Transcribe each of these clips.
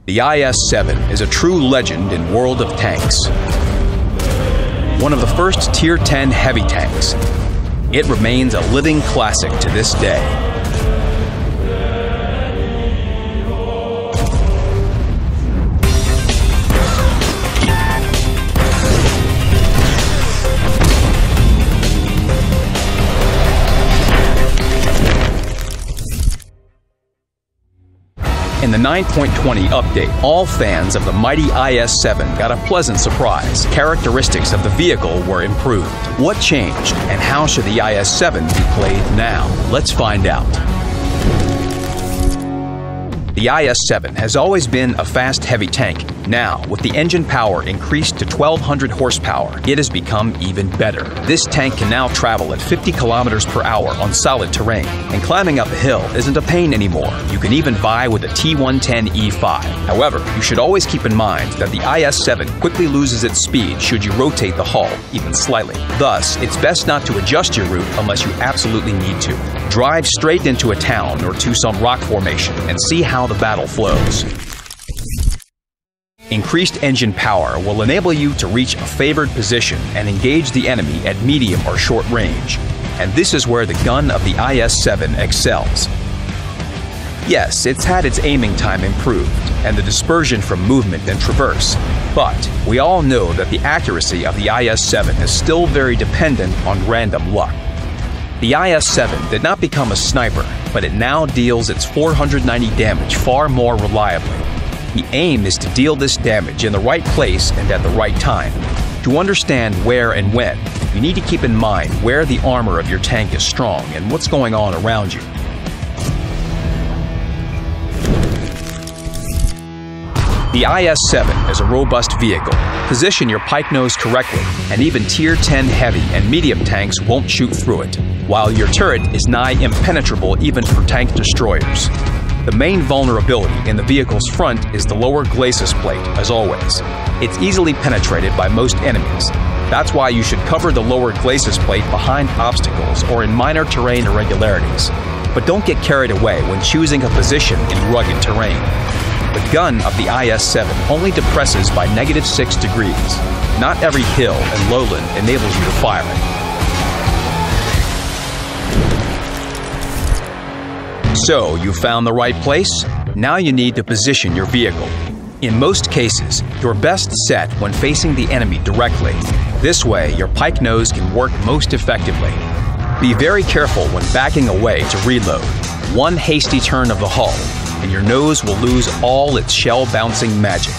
The IS-7 is a true legend in World of Tanks. One of the first Tier 10 heavy tanks, it remains a living classic to this day. In the 9.20 update, all fans of the mighty IS-7 got a pleasant surprise. Characteristics of the vehicle were improved. What changed, and how should the IS-7 be played now? Let's find out. The IS-7 has always been a fast, heavy tank. Now, with the engine power increased to 1,200 horsepower, it has become even better. This tank can now travel at 50 kilometers per hour on solid terrain, and climbing up a hill isn't a pain anymore. You can even vie with a T110E5. However, you should always keep in mind that the IS-7 quickly loses its speed should you rotate the hull, even slightly. Thus, it's best not to adjust your route unless you absolutely need to. Drive straight into a town or to some rock formation and see how the battle flows. Increased engine power will enable you to reach a favored position and engage the enemy at medium or short range. And this is where the gun of the IS-7 excels. Yes, it's had its aiming time improved, and the dispersion from movement and traverse. But we all know that the accuracy of the IS-7 is still very dependent on random luck. The IS-7 did not become a sniper, but it now deals its 490 damage far more reliably. The aim is to deal this damage in the right place and at the right time. To understand where and when, you need to keep in mind where the armor of your tank is strong and what's going on around you. The IS-7 is a robust vehicle. Position your pike nose correctly, and even Tier 10 heavy and medium tanks won't shoot through it, while your turret is nigh impenetrable even for tank destroyers. The main vulnerability in the vehicle's front is the lower glacis plate, as always. It's easily penetrated by most enemies. That's why you should cover the lower glacis plate behind obstacles or in minor terrain irregularities. But don't get carried away when choosing a position in rugged terrain. The gun of the IS-7 only depresses by -6 degrees. Not every hill and lowland enables you to fire it. So, you found the right place? Now you need to position your vehicle. In most cases, you're best set when facing the enemy directly. This way, your pike nose can work most effectively. Be very careful when backing away to reload. One hasty turn of the hull, and your nose will lose all its shell-bouncing magic.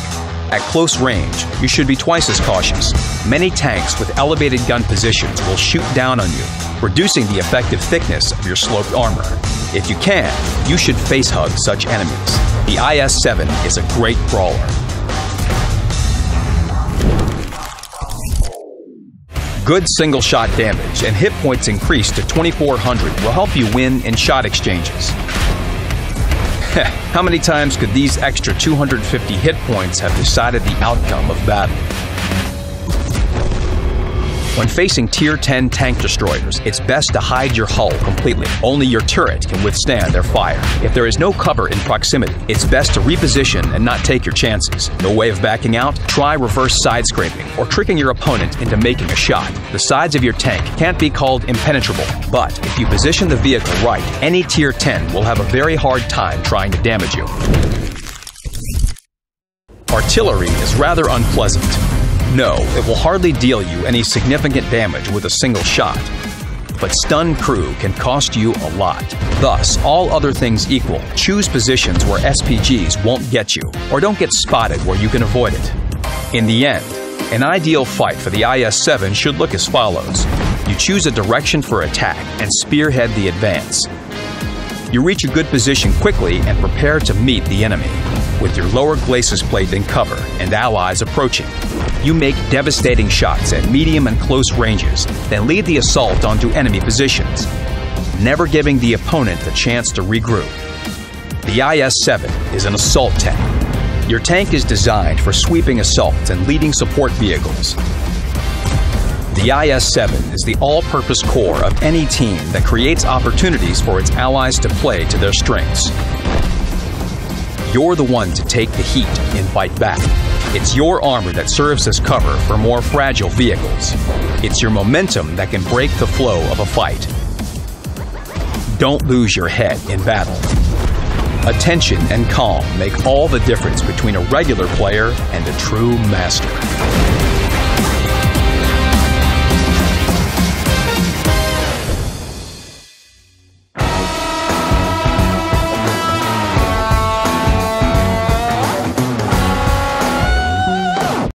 At close range, you should be twice as cautious. Many tanks with elevated gun positions will shoot down on you, reducing the effective thickness of your sloped armor. If you can, you should face-hug such enemies. The IS-7 is a great brawler. Good single-shot damage and hit points increased to 2,400 will help you win in shot exchanges. How many times could these extra 250 hit points have decided the outcome of battle? When facing Tier 10 tank destroyers, it's best to hide your hull completely. Only your turret can withstand their fire. If there is no cover in proximity, it's best to reposition and not take your chances. No way of backing out? Try reverse side scraping or tricking your opponent into making a shot. The sides of your tank can't be called impenetrable, but if you position the vehicle right, any Tier 10 will have a very hard time trying to damage you. Artillery is rather unpleasant. No, it will hardly deal you any significant damage with a single shot. But stun crew can cost you a lot. Thus, all other things equal, choose positions where SPGs won't get you, or don't get spotted where you can avoid it. In the end, an ideal fight for the IS-7 should look as follows. You choose a direction for attack and spearhead the advance. You reach a good position quickly and prepare to meet the enemy, with your lower glacis plate in cover and allies approaching. You make devastating shots at medium and close ranges, then lead the assault onto enemy positions, never giving the opponent a chance to regroup. The IS-7 is an assault tank. Your tank is designed for sweeping assaults and leading support vehicles. The IS-7 is the all-purpose core of any team that creates opportunities for its allies to play to their strengths. you're the one to take the heat and fight back. It's your armor that serves as cover for more fragile vehicles. It's your momentum that can break the flow of a fight. Don't lose your head in battle. Attention and calm make all the difference between a regular player and a true master.